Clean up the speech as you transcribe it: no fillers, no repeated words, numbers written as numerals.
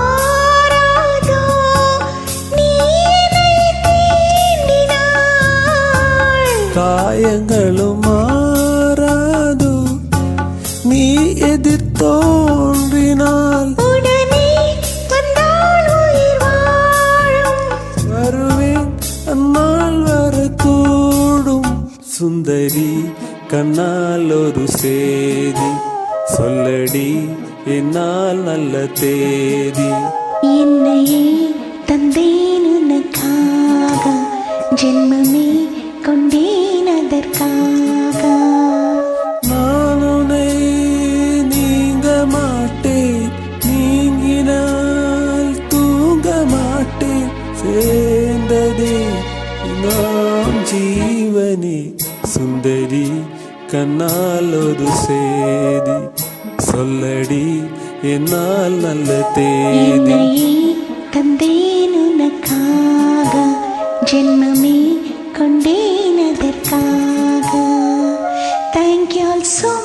சுகமாராதோ நீ என்னை தீண்டினாள். காயங்களும் மாறாதோ நீ எதிர்த்தோன்றினால். உடனே வந்தால் உயிர் வாழும். வருவேன் அந்நாள் வரக்கூடும். சுந்தரி கண்ணால் ஒரு சேதி சொல்லடி என்னால் நல்ல தேதி. என்னையே தந்தேன் உனக்காக ஜென்மமே கொண்டேன் அதற்காக. நான் உன்னை நீங்க மாட்டேன் நீங்கினால் தூங்க மாட்டேன். சேர்ந்ததே நாம் ஜீவனே சுந்தரி கண்ணால் ஒரு சேதி சொல்லடி என்னால் நல்ல தேதி. என்னையே தந்தேன் உனக்காக ஜென்மமே கொண்டேன் அதற்காக. Thank you all so much.